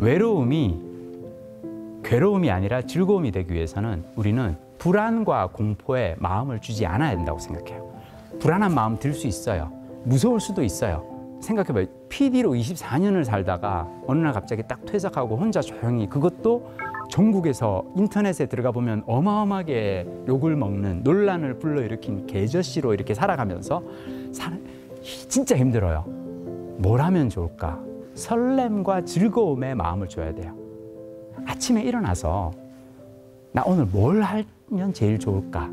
외로움이 괴로움이 아니라 즐거움이 되기 위해서는 우리는 불안과 공포에 마음을 주지 않아야 된다고 생각해요. 불안한 마음 들 수 있어요. 무서울 수도 있어요. 생각해봐요. PD로 24년을 살다가 어느 날 갑자기 딱 퇴직하고 혼자 조용히, 그것도 전국에서 인터넷에 들어가 보면 어마어마하게 욕을 먹는, 논란을 불러일으킨 개저씨로 이렇게 살아가면서 진짜 힘들어요. 뭘 하면 좋을까? 설렘과 즐거움에 마음을 줘야 돼요. 아침에 일어나서 나 오늘 뭘 하면 제일 좋을까?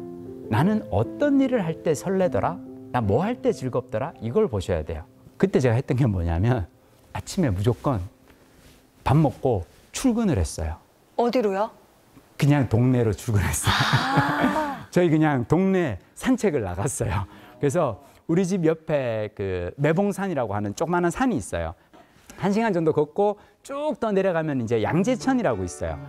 나는 어떤 일을 할 때 설레더라? 나 뭐 할 때 즐겁더라? 이걸 보셔야 돼요. 그때 제가 했던 게 뭐냐면 아침에 무조건 밥 먹고 출근을 했어요. 어디로요? 그냥 동네로 출근했어요. 저희 그냥 동네 산책을 나갔어요. 그래서 우리 집 옆에 그 매봉산이라고 하는 조그마한 산이 있어요. 1시간 정도 걷고 쭉 더 내려가면 이제 양재천이라고 있어요.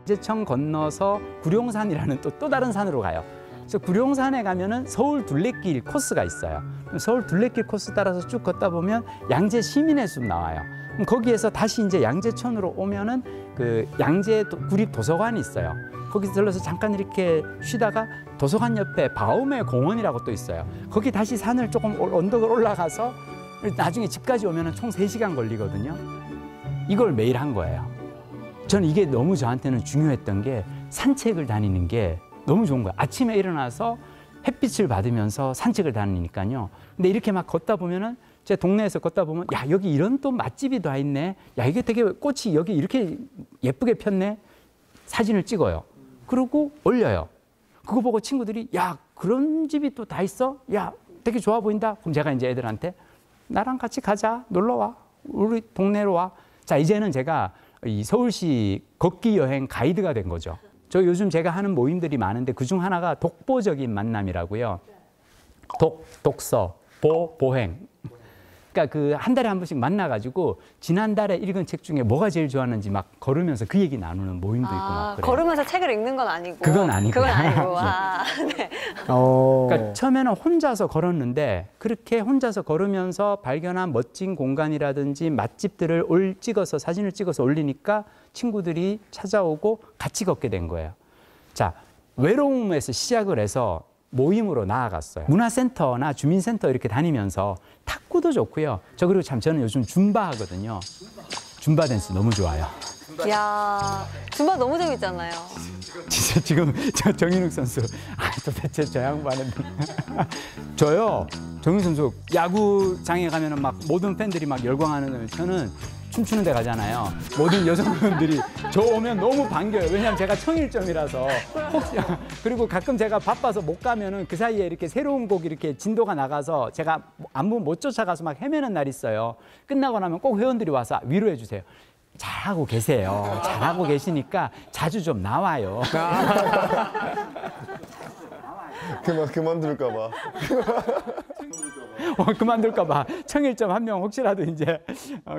양재천 건너서 구룡산이라는 또 다른 산으로 가요. 그래서 구룡산에 가면은 서울 둘레길 코스가 있어요. 서울 둘레길 코스 따라서 쭉 걷다 보면 양재 시민의 숲 나와요. 그럼 거기에서 다시 이제 양재천으로 오면은 그 양재 구립 도서관이 있어요. 거기서 들러서 잠깐 이렇게 쉬다가 도서관 옆에 바움의 공원이라고 또 있어요. 거기 다시 산을 조금 언덕을 올라가서 나중에 집까지 오면은 총 3시간 걸리거든요. 이걸 매일 한 거예요. 저는 이게 너무 저한테는 중요했던 게, 산책을 다니는 게 너무 좋은 거예요. 아침에 일어나서 햇빛을 받으면서 산책을 다니니까요. 근데 이렇게 막 걷다 보면은, 제 동네에서 걷다 보면, 야, 여기 이런 또 맛집이 다 있네. 야, 이게 되게 꽃이 여기 이렇게 예쁘게 폈네. 사진을 찍어요. 그리고 올려요. 그거 보고 친구들이, 야, 그런 집이 또 다 있어? 야, 되게 좋아 보인다. 그럼 제가 이제 애들한테, 나랑 같이 가자. 놀러 와. 우리 동네로 와. 자, 이제는 제가 이 서울시 걷기 여행 가이드가 된 거죠. 저 요즘 제가 하는 모임들이 많은데 그중 하나가 독보적인 만남이라고요. 독서, 보행. 그러니까 그 한 달에 한 번씩 만나가지고 지난달에 읽은 책 중에 뭐가 제일 좋았는지 막 걸으면서 그 얘기 나누는 모임도 있고 막 그래요. 걸으면서 책을 읽는 건 아니고. 그건 아니고. 그건 아니고. 아, 네. 그러니까 처음에는 혼자서 걸었는데, 그렇게 혼자서 걸으면서 발견한 멋진 공간이라든지 맛집들을 사진을 찍어서 올리니까 친구들이 찾아오고 같이 걷게 된 거예요. 자, 외로움에서 시작을 해서 모임으로 나아갔어요. 문화센터나 주민센터 이렇게 다니면서 탁구도 좋고요. 그리고 참 저는 요즘 줌바 하거든요. 줌바 댄스 너무 좋아요. 이야, 줌바 너무 재밌잖아요. 진짜 지금 저 정인욱 선수, 도대체 저 양반은 저요. 정인욱 선수 야구장에 가면은 막 모든 팬들이 막 열광하는, 저는 춤추는 데 가잖아요. 모든 여성분들이 저 오면 너무 반겨요. 왜냐하면 제가 청일점이라서. 혹시, 그리고 가끔 제가 바빠서 못 가면은 그 사이에 이렇게 새로운 곡 이렇게 진도가 나가서 제가 안무 못 쫓아가서 막 헤매는 날 있어요. 끝나고 나면 꼭 회원들이 와서 위로해 주세요. 잘하고 계세요. 잘하고 계시니까 자주 좀 나와요. 그만둘까 봐. 그만둘까 봐. 청일점 한 명 혹시라도 이제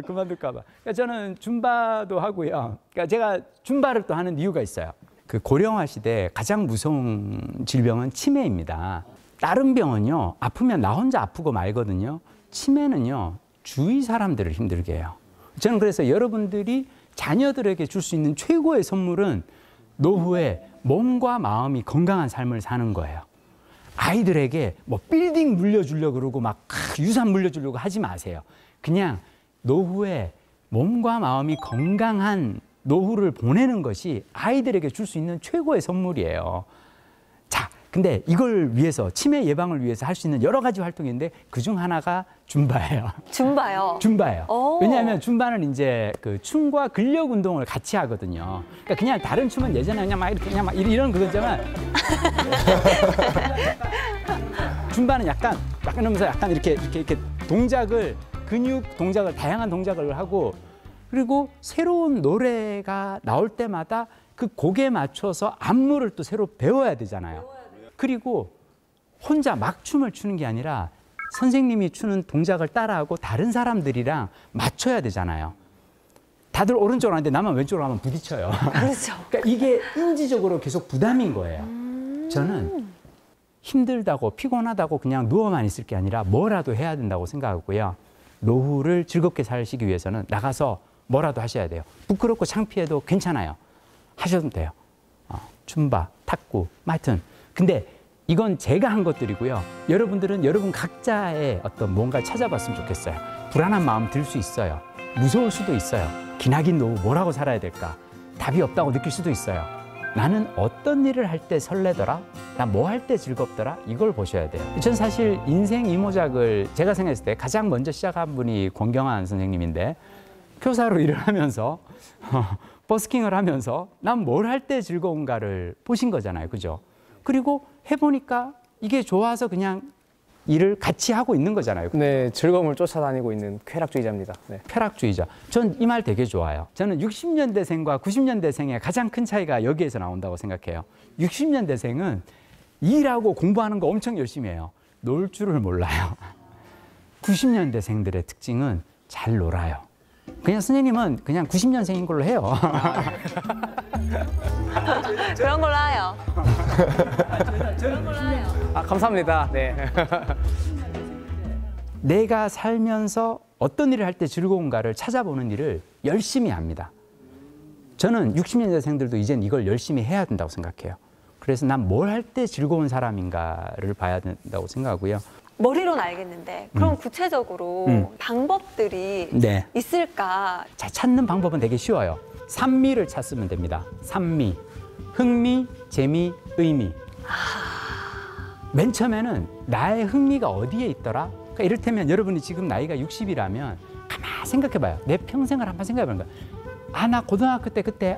그만둘까 봐. 그러니까 저는 줌바도 하고요. 그러니까 제가 줌바를 또 하는 이유가 있어요. 그 고령화 시대 가장 무서운 질병은 치매입니다. 다른 병은요, 아프면 나 혼자 아프고 말거든요. 치매는요, 주위 사람들을 힘들게 해요. 저는 그래서 여러분들이 자녀들에게 줄 수 있는 최고의 선물은 노후에 몸과 마음이 건강한 삶을 사는 거예요. 아이들에게 뭐 빌딩 물려주려고 그러고 막 유산 물려주려고 하지 마세요. 그냥 노후에 몸과 마음이 건강한 노후를 보내는 것이 아이들에게 줄 수 있는 최고의 선물이에요. 자, 근데 이걸 위해서, 치매 예방을 위해서 할 수 있는 여러 가지 활동이 있는데 그중 하나가 줌바예요. 줌바요? 줌바예요. 왜냐하면 줌바는 이제 그 춤과 근력 운동을 같이 하거든요. 그러니까 그냥 다른 춤은 예전에 그냥 막 이렇게 그냥 막 이런 그거잖아. 줌바는 약간 하면서 약간 이렇게 동작을, 근육 동작을, 다양한 동작을 하고, 그리고 새로운 노래가 나올 때마다 그 곡에 맞춰서 안무를 또 새로 배워야 되잖아요. 그리고 혼자 막 춤을 추는 게 아니라 선생님이 추는 동작을 따라하고 다른 사람들이랑 맞춰야 되잖아요. 다들 오른쪽으로 하는데 나만 왼쪽으로 하면 부딪혀요. 그렇죠. 그러니까 이게 인지적으로 계속 부담인 거예요. 저는 힘들다고 피곤하다고 그냥 누워만 있을 게 아니라 뭐라도 해야 된다고 생각하고요. 노후를 즐겁게 사시기 위해서는 나가서 뭐라도 하셔야 돼요. 부끄럽고 창피해도 괜찮아요. 하셔도 돼요. 춤바, 탁구, 하여튼. 근데 이건 제가 한 것들이고요. 여러분들은 여러분 각자의 어떤 뭔가를 찾아봤으면 좋겠어요. 불안한 마음 들 수 있어요. 무서울 수도 있어요. 기나긴 노후 뭐라고 살아야 될까? 답이 없다고 느낄 수도 있어요. 나는 어떤 일을 할 때 설레더라? 나 뭐 할 때 즐겁더라? 이걸 보셔야 돼요. 전 사실 인생 이모작을 제가 생각했을 때 가장 먼저 시작한 분이 권경환 선생님인데 교사로 일을 하면서 버스킹을 하면서 난 뭘 할 때 즐거운가를 보신 거잖아요. 그죠? 그리고 해보니까 이게 좋아서 그냥 일을 같이 하고 있는 거잖아요. 네, 즐거움을 쫓아다니고 있는 쾌락주의자입니다. 네. 쾌락주의자. 전 이 말 되게 좋아요. 저는 60년대생과 90년대생의 가장 큰 차이가 여기에서 나온다고 생각해요. 60년대생은 일하고 공부하는 거 엄청 열심히 해요. 놀 줄을 몰라요. 90년대생들의 특징은 잘 놀아요. 그냥 선생님은 그냥 90년생인 걸로 해요. 그런 걸로 해요. 그런 걸로 해요. 감사합니다. 네. 내가 살면서 어떤 일을 할 때 즐거운가를 찾아보는 일을 열심히 합니다. 저는 60년대생들도 이젠 이걸 열심히 해야 된다고 생각해요. 그래서 난 뭘 할 때 즐거운 사람인가를 봐야 된다고 생각하고요. 머리로는 알겠는데 그럼 구체적으로 방법들이 네. 있을까? 자, 찾는 방법은 되게 쉬워요. 산미를 찾으면 됩니다. 산미, 흥미, 재미, 의미. 맨 처음에는 나의 흥미가 어디에 있더라? 그러니까 이를테면 여러분이 지금 나이가 60이라면 가만 생각해봐요. 내 평생을 한번 생각해보는 거야. 나 고등학교 때 그때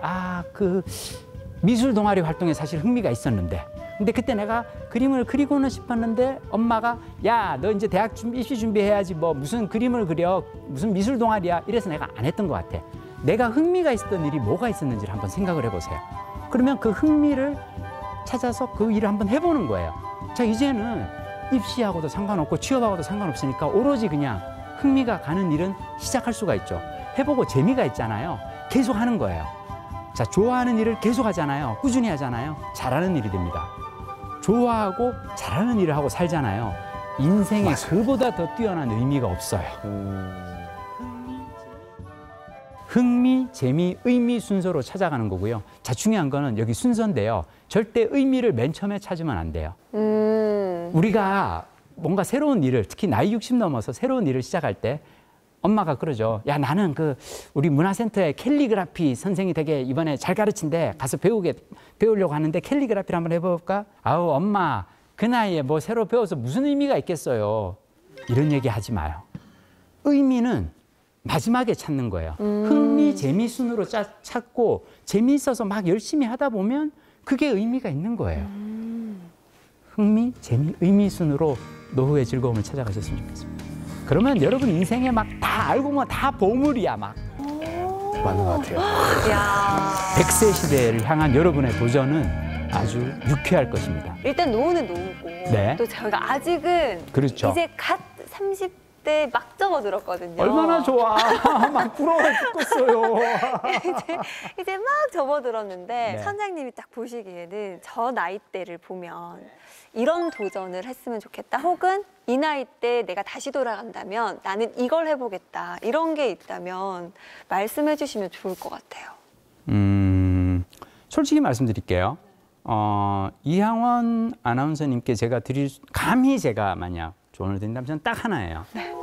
그 미술 동아리 활동에 사실 흥미가 있었는데 근데 그때 내가 그림을 그리고는 싶었는데 엄마가 야, 너 이제 대학 입시 준비해야지 뭐 무슨 그림을 그려 무슨 미술 동아리야 이래서 내가 안 했던 것 같아. 내가 흥미가 있었던 일이 뭐가 있었는지를 한번 생각을 해보세요. 그러면 그 흥미를 찾아서 그 일을 한번 해보는 거예요. 자, 이제는 입시하고도 상관없고 취업하고도 상관없으니까 오로지 그냥 흥미가 가는 일은 시작할 수가 있죠. 해보고 재미가 있잖아요. 계속 하는 거예요. 자, 좋아하는 일을 계속 하잖아요. 꾸준히 하잖아요. 잘하는 일이 됩니다. 좋아하고 잘하는 일을 하고 살잖아요. 인생에 그보다 더 뛰어난 의미가 없어요. 흥미, 재미, 의미 순서로 찾아가는 거고요. 자, 중요한 거는 여기 순서인데요. 절대 의미를 맨 처음에 찾으면 안 돼요. 우리가 뭔가 새로운 일을, 특히 나이 60 넘어서 새로운 일을 시작할 때 엄마가 그러죠. 야, 나는 우리 문화센터에 캘리그라피 선생이 되게 이번에 잘 가르친대. 가서 배우려고 하는데 캘리그라피를 한번 해볼까? 아우, 엄마, 그 나이에 뭐 새로 배워서 무슨 의미가 있겠어요. 이런 얘기 하지 마요. 의미는 마지막에 찾는 거예요. 흥미, 재미 순으로 찾고 재미있어서 막 열심히 하다 보면 그게 의미가 있는 거예요. 흥미, 재미, 의미 순으로 노후의 즐거움을 찾아가셨으면 좋겠습니다. 그러면 여러분 인생에 막 다 알고 보면 다 보물이야 막. 맞는 것 같아요. 야. 100세 시대를 향한 여러분의 도전은 아주 유쾌할 것입니다. 일단 노후는 노후고 네. 또 저희가 아직은 그렇죠. 이제 갓 30대 막 접어들었거든요. 얼마나 좋아. 막 부러워 죽겠어요. 이제 막 접어들었는데 네. 선장님이 딱 보시기에는 저 나이대를 보면 이런 도전을 했으면 좋겠다. 혹은 이 나이 때 내가 다시 돌아간다면 나는 이걸 해보겠다. 이런 게 있다면 말씀해 주시면 좋을 것 같아요. 솔직히 말씀드릴게요. 이향원 아나운서님께 제가 감히 제가 만약 조언을 드린다면 저는 딱 하나예요. 네.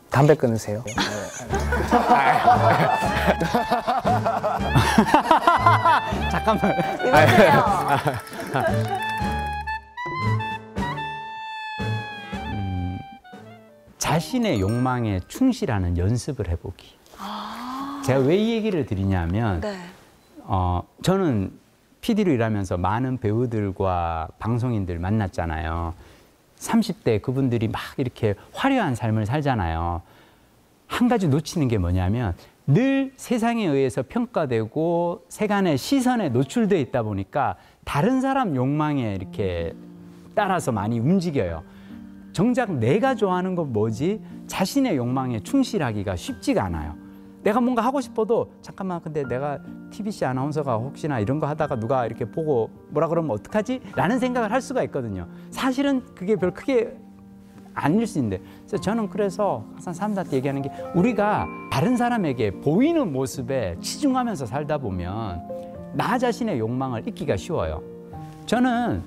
담배 끊으세요. 잠깐만. 이보세요. 자신의 욕망에 충실하는 연습을 해보기. 제가 왜 이 얘기를 드리냐면 네. 저는 PD로 일하면서 많은 배우들과 방송인들 만났잖아요. 30대 그분들이 막 이렇게 화려한 삶을 살잖아요. 한 가지 놓치는 게 뭐냐면 늘 세상에 의해서 평가되고 세간의 시선에 노출되어 있다 보니까 다른 사람 욕망에 이렇게 따라서 많이 움직여요. 정작 내가 좋아하는 건 뭐지? 자신의 욕망에 충실하기가 쉽지가 않아요. 내가 뭔가 하고 싶어도 잠깐만 근데 내가 TBC 아나운서가 혹시나 이런 거 하다가 누가 이렇게 보고 뭐라 그러면 어떡하지? 라는 생각을 할 수가 있거든요. 사실은 그게 별 크게 아닐 수 있는데. 그래서 저는 그래서 항상 사람들한테 얘기하는 게 우리가 다른 사람에게 보이는 모습에 치중하면서 살다 보면 나 자신의 욕망을 잊기가 쉬워요. 저는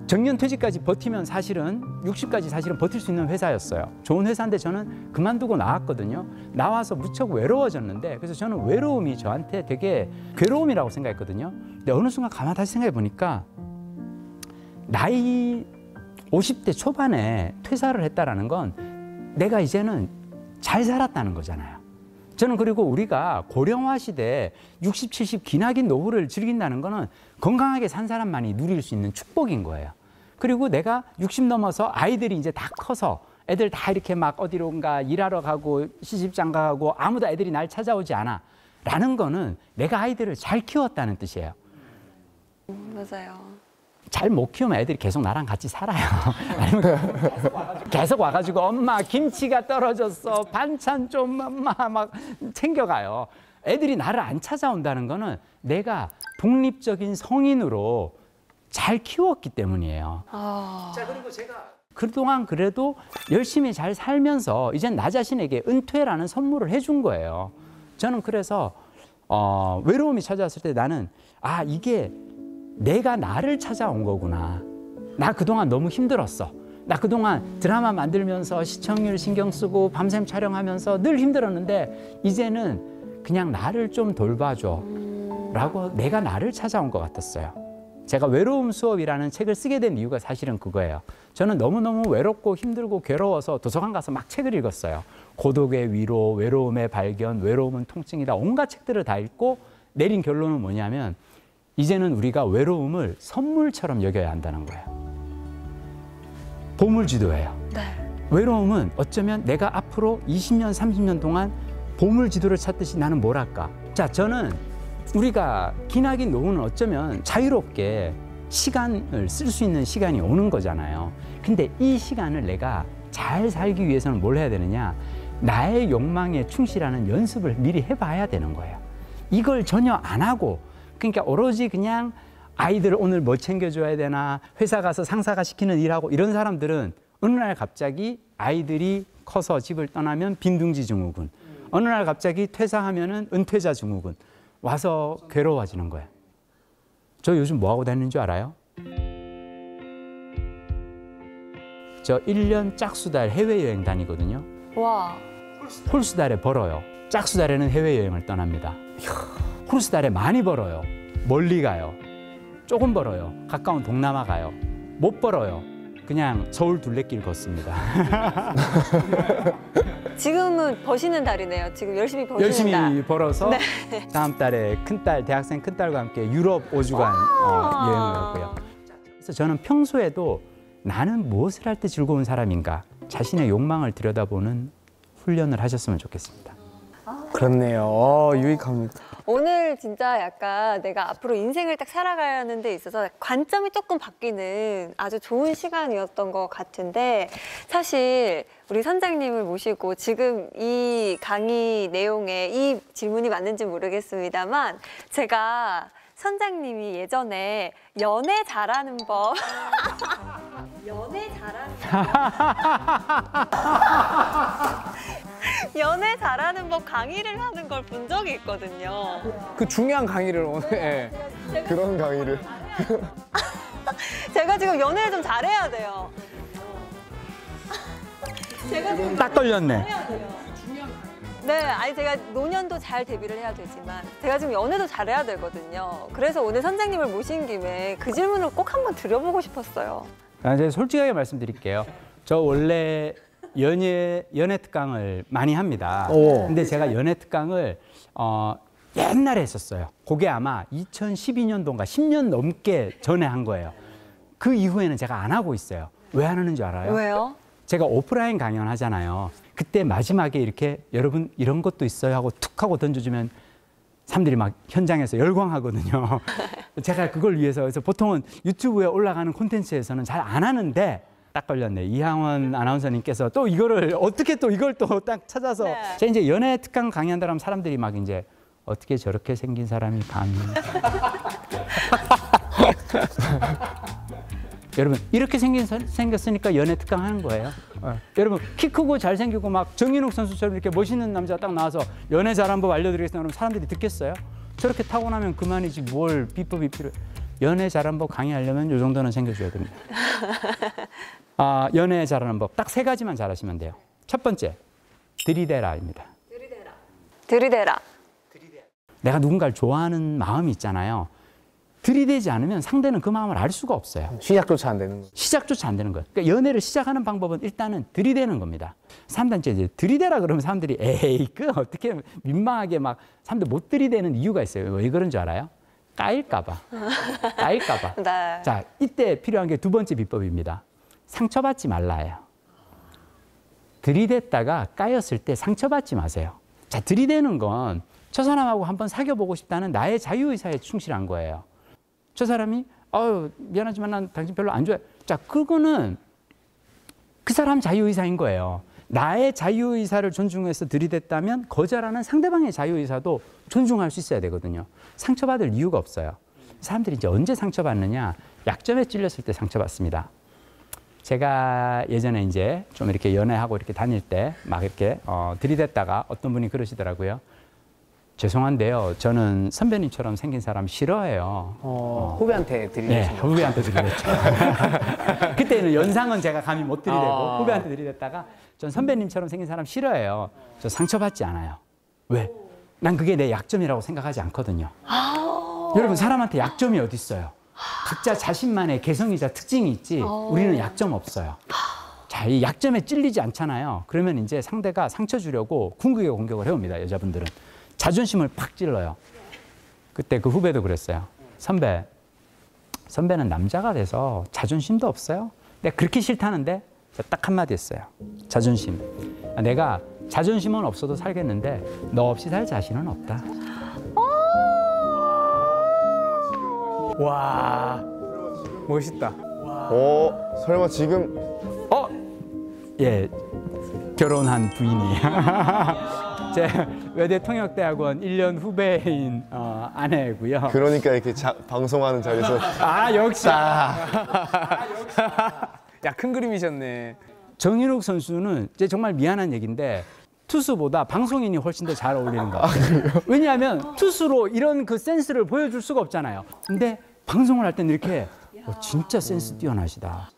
정년퇴직까지 버티면 사실은 60까지 사실은 버틸 수 있는 회사였어요. 좋은 회사인데 저는 그만두고 나왔거든요. 나와서 무척 외로워졌는데 그래서 저는 외로움이 저한테 되게 괴로움이라고 생각했거든요. 근데 어느 순간 가만 다시 생각해 보니까 나이 50대 초반에 퇴사를 했다라는 건 내가 이제는 잘 살았다는 거잖아요. 저는 그리고 우리가 고령화 시대에 60, 70 기나긴 노후를 즐긴다는 거는 건강하게 산 사람만이 누릴 수 있는 축복인 거예요. 그리고 내가 60 넘어서 아이들이 이제 다 커서 애들 다 이렇게 막 어디론가 일하러 가고 시집장가 가고 아무도 애들이 날 찾아오지 않아 라는 거는 내가 아이들을 잘 키웠다는 뜻이에요. 맞아요. 잘 못 키우면 애들이 계속 나랑 같이 살아요. 아니면 계속 와가지고 엄마 김치가 떨어졌어. 반찬 좀 엄마 막 챙겨가요. 애들이 나를 안 찾아온다는 거는 내가 독립적인 성인으로 잘 키웠기 때문이에요. 자, 그리고 제가 그동안 그래도 열심히 잘 살면서 이젠 나 자신에게 은퇴라는 선물을 해준 거예요. 저는 그래서 외로움이 찾아왔을 때 나는 아, 이게 내가 나를 찾아온 거구나. 나 그동안 너무 힘들었어. 나 그동안 드라마 만들면서 시청률 신경 쓰고 밤샘 촬영하면서 늘 힘들었는데 이제는 그냥 나를 좀 돌봐줘 라고 내가 나를 찾아온 것 같았어요. 제가 외로움 수업이라는 책을 쓰게 된 이유가 사실은 그거예요. 저는 너무너무 외롭고 힘들고 괴로워서 도서관 가서 막 책을 읽었어요. 고독의 위로, 외로움의 발견, 외로움은 통증이다. 온갖 책들을 다 읽고 내린 결론은 뭐냐면 이제는 우리가 외로움을 선물처럼 여겨야 한다는 거예요. 보물지도예요. 네. 외로움은 어쩌면 내가 앞으로 20년, 30년 동안 보물지도를 찾듯이 나는 뭘 할까? 자, 저는 우리가 기나긴 노후는 어쩌면 자유롭게 시간을 쓸 수 있는 시간이 오는 거잖아요. 근데 이 시간을 내가 잘 살기 위해서는 뭘 해야 되느냐? 나의 욕망에 충실하는 연습을 미리 해봐야 되는 거예요. 이걸 전혀 안 하고 그러니까 오로지 그냥 아이들 오늘 뭐 챙겨줘야 되나 회사 가서 상사가 시키는 일하고 이런 사람들은 어느 날 갑자기 아이들이 커서 집을 떠나면 빈둥지 증후군, 어느 날 갑자기 퇴사하면은 은퇴자 증후군 와서 괴로워지는 거예요. 저 요즘 뭐 하고 다니는 줄 알아요? 저 1년 짝수달 해외여행 다니거든요. 와. 홀수달에 벌어요. 짝수달에는 해외여행을 떠납니다. 홀수달에 많이 벌어요. 멀리 가요. 조금 벌어요. 가까운 동남아 가요. 못 벌어요. 그냥 서울 둘레길 걷습니다. 지금은 버시는 달이네요. 지금 열심히 버시는 열심히 달. 벌어서 네. 다음 달에 큰딸, 대학생 큰딸과 함께 유럽 5주간 여행을 하고요. 그래서 저는 평소에도 나는 무엇을 할 때 즐거운 사람인가 자신의 욕망을 들여다보는 훈련을 하셨으면 좋겠습니다. 그렇네요. 유익합니다. 오늘 진짜 약간 내가 앞으로 인생을 딱 살아가는 데 있어서 관점이 조금 바뀌는 아주 좋은 시간이었던 것 같은데 사실 우리 선장님을 모시고 지금 이 강의 내용에 이 질문이 맞는지 모르겠습니다만 제가 선장님이 예전에 연애 잘하는 법 연애 잘하는 법 강의를 하는 걸 본 적이 있거든요. 그 중요한 강의를 오늘. 예. 그런 강의를. 제가 지금 연애를 좀 잘해야 돼요. 제가 지금 딱 걸렸네. 네, 아니 제가 노년도 잘 대비를 해야 되지만 제가 지금 연애도 잘해야 되거든요. 그래서 오늘 선장님을 모신 김에 그 질문을 꼭 한번 드려보고 싶었어요. 제가 솔직하게 말씀드릴게요. 저 원래 연애 특강을 많이 합니다. 오. 근데 제가 연애 특강을 옛날에 했었어요. 그게 아마 2012년도인가 10년 넘게 전에 한 거예요. 그 이후에는 제가 안 하고 있어요. 왜 안 하는 줄 알아요? 왜요? 제가 오프라인 강연 하잖아요. 그때 마지막에 이렇게 여러분 이런 것도 있어요 하고 툭 하고 던져주면 사람들이 막 현장에서 열광하거든요. 제가 그걸 위해서 그래서 보통은 유튜브에 올라가는 콘텐츠에서는 잘 안 하는데 딱 걸렸네. 이항원 아나운서님께서 또 이거를 어떻게 또 이걸 또 딱 찾아서 네. 제가 이제 연애 특강 강의한다 하면 사람들이 막 이제 어떻게 저렇게 생긴 사람이 감히 여러분 이렇게 생겼으니까 연애 특강하는 거예요. 여러분 키 크고 잘생기고 막 정인욱 선수처럼 이렇게 멋있는 남자가 딱 나와서 연애 잘하는 법 알려드리겠습니다. 그러면 사람들이 듣겠어요? 저렇게 타고나면 그만이지 뭘 비법이 필요해. 연애 잘하는 법 강의하려면 이 정도는 챙겨줘야 됩니다. 연애 잘하는 법 딱 3가지만 잘하시면 돼요. 첫 번째, 들이대라입니다. 들이대라. 내가 누군가를 좋아하는 마음이 있잖아요. 들이대지 않으면 상대는 그 마음을 알 수가 없어요. 시작조차 안 되는 거. 시작조차 안 되는 거예요. 그러니까 연애를 시작하는 방법은 일단은 들이대는 겁니다. 사람들한테 이제 들이대라 그러면 사람들이 에이 그 어떻게 민망하게 막 사람들 못 들이대는 이유가 있어요. 왜 그런 줄 알아요? 까일까 봐. 까일까 봐. 네. 자, 이때 필요한 게 2번째 비법입니다. 상처받지 말라예요. 들이댔다가 까였을 때 상처받지 마세요. 자, 들이대는 건 저 사람하고 한번 사귀어보고 싶다는 나의 자유의사에 충실한 거예요. 저 사람이 미안하지만 난 당신 별로 안 좋아해. 자, 그거는 그 사람 자유의사인 거예요. 나의 자유의사를 존중해서 들이댔다면 거절하는 상대방의 자유의사도 존중할 수 있어야 되거든요. 상처받을 이유가 없어요. 사람들이 이제 언제 상처받느냐? 약점에 찔렸을 때 상처받습니다. 제가 예전에 이제 좀 이렇게 연애하고 이렇게 다닐 때 막 이렇게 들이댔다가 어떤 분이 그러시더라고요. 죄송한데요. 저는 선배님처럼 생긴 사람 싫어해요. 후배한테 네, 드리는 거. 후배한테 들이댔죠. 그때는 연상은 제가 감히 못 들이대고 후배한테 들이댔다가 전 선배님처럼 생긴 사람 싫어해요. 저 상처받지 않아요. 왜? 난 그게 내 약점이라고 생각하지 않거든요. 여러분 사람한테 약점이 어디 있어요? 각자 자신만의 개성이자 특징이 있지 우리는 약점 없어요. 자, 이 약점에 찔리지 않잖아요. 그러면 이제 상대가 상처 주려고 궁극의 공격을 해옵니다. 여자분들은. 자존심을 팍 찔러요. 그때 그 후배도 그랬어요. 선배는 남자가 돼서 자존심도 없어요. 내가 그렇게 싫다는데 딱 한마디 했어요. 자존심. 내가 자존심은 없어도 살겠는데 너 없이 살 자신은 없다. 와, 멋있다. 설마 지금 예, 결혼한 부인이 제 외대 통역대학원 1년 후배인 아내고요. 그러니까 이렇게 방송하는 자리에서 역시. 야, 큰 그림이셨네. 정인욱 선수는 이제 정말 미안한 얘기인데 투수보다 방송인이 훨씬 더 잘 어울리는 것 같아요. 왜냐하면 투수로 이런 그 센스를 보여줄 수가 없잖아요. 근데 방송을 할 때는 이렇게 진짜 센스 뛰어나시다.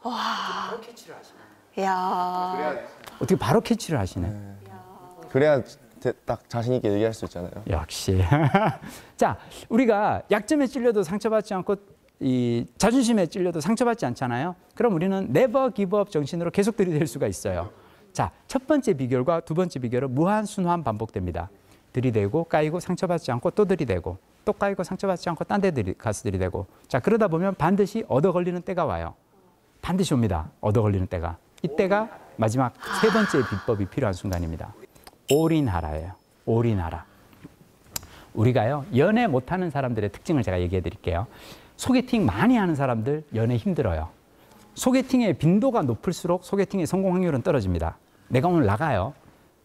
야. 어떻게 바로 캐치를 하시네. 그래야 딱 자신 있게 얘기할 수 있잖아요. 역시. 자, 우리가 약점에 찔려도 상처받지 않고 이 자존심에 찔려도 상처받지 않잖아요. 그럼 우리는 never give up 정신으로 계속 들이댈 수가 있어요. 자, 첫 번째 비결과 2번째 비결은 무한 순환 반복됩니다. 들이대고 까이고 상처받지 않고 또 들이대고 또 까이고 상처받지 않고 딴 데 가서 들이대고. 자, 그러다 보면 반드시 얻어 걸리는 때가 와요. 반드시 옵니다. 얻어 걸리는 때가. 이때가 마지막 3번째 비법이 필요한 순간입니다. 올인하라예요. 올인하라. 우리가요, 연애 못하는 사람들의 특징을 제가 얘기해 드릴게요. 소개팅 많이 하는 사람들 연애 힘들어요. 소개팅의 빈도가 높을수록 소개팅의 성공 확률은 떨어집니다. 내가 오늘 나가요.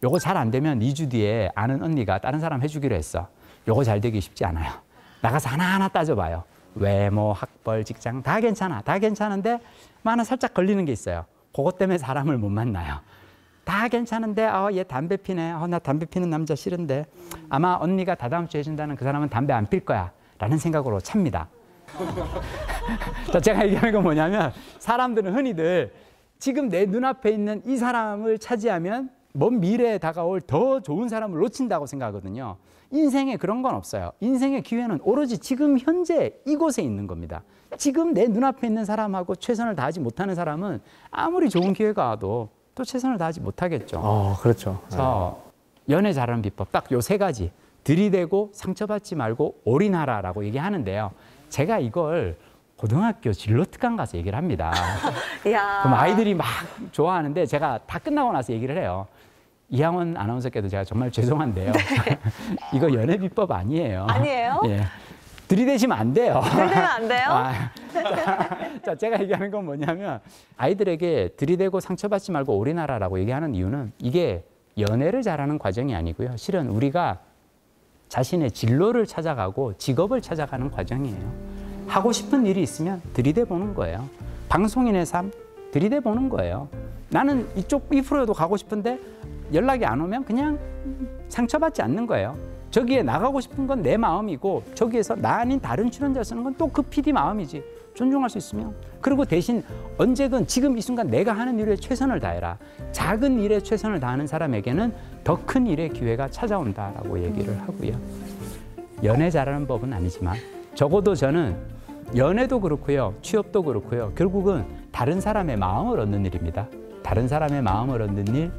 요거 잘 안 되면 2주 뒤에 아는 언니가 다른 사람 해주기로 했어. 요거 잘 되기 쉽지 않아요. 나가서 하나하나 따져봐요. 외모, 학벌, 직장 다 괜찮아. 다 괜찮은데 하나 살짝 걸리는 게 있어요. 그것 때문에 사람을 못 만나요. 다 괜찮은데 얘 담배 피네. 나 담배 피는 남자 싫은데 아마 언니가 다다음 주에 해준다는 그 사람은 담배 안 필 거야 라는 생각으로 찹니다. 자, 제가 얘기하는 건 뭐냐면 사람들은 흔히들 지금 내 눈앞에 있는 이 사람을 차지하면 먼 미래에 다가올 더 좋은 사람을 놓친다고 생각하거든요. 인생에 그런 건 없어요. 인생의 기회는 오로지 지금 현재 이곳에 있는 겁니다. 지금 내 눈앞에 있는 사람하고 최선을 다하지 못하는 사람은 아무리 좋은 기회가 와도 또 최선을 다하지 못하겠죠. 그렇죠. 그래서 연애 잘하는 비법 딱 요 3가지. 들이대고 상처받지 말고 올인하라라고 얘기하는데요. 제가 이걸 고등학교 진로 특강 가서 얘기를 합니다. 야. 그럼 아이들이 막 좋아하는데 제가 다 끝나고 나서 얘기를 해요. 이항원 아나운서께도 제가 정말 죄송한데요. 이거 연애 비법 아니에요. 아니에요? 예. 들이대시면 안 돼요. 들이대면 안 돼요? 자, 제가 얘기하는 건 뭐냐면 아이들에게 들이대고 상처받지 말고 올인하라라고 얘기하는 이유는 이게 연애를 잘하는 과정이 아니고요. 실은 우리가 자신의 진로를 찾아가고 직업을 찾아가는 과정이에요. 하고 싶은 일이 있으면 들이대보는 거예요. 방송인의 삶 들이대 보는 거예요. 나는 이 프로에도 가고 싶은데 연락이 안 오면 그냥 상처받지 않는 거예요. 저기에 나가고 싶은 건 내 마음이고 저기에서 나 아닌 다른 출연자 쓰는 건 또 그 PD 마음이지. 존중할 수 있으면. 그리고 대신 언제든 지금 이 순간 내가 하는 일에 최선을 다해라. 작은 일에 최선을 다하는 사람에게는 더 큰 일의 기회가 찾아온다라고 얘기를 하고요. 연애 잘하는 법은 아니지만 적어도 저는 연애도 그렇고요. 취업도 그렇고요. 결국은 다른 사람의 마음을 얻는 일입니다. 다른 사람의 마음을 얻는 일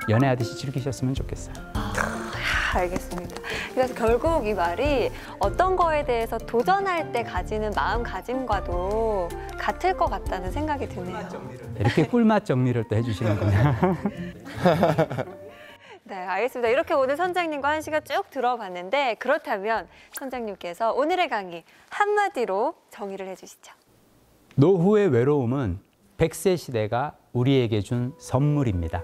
연애하듯이 즐기셨으면 좋겠어요. 알겠습니다. 그래서 결국 이 말이 어떤 거에 대해서 도전할 때 가지는 마음가짐과도 같을 것 같다는 생각이 드네요. 이렇게 꿀맛 정리를 또 해주시는군요. 네, 알겠습니다. 이렇게 오늘 선장님과 한 시간 쭉 들어봤는데 그렇다면 선장님께서 오늘의 강의 한마디로 정의를 해주시죠. 노후의 외로움은 100세 시대가 우리에게 준 선물입니다.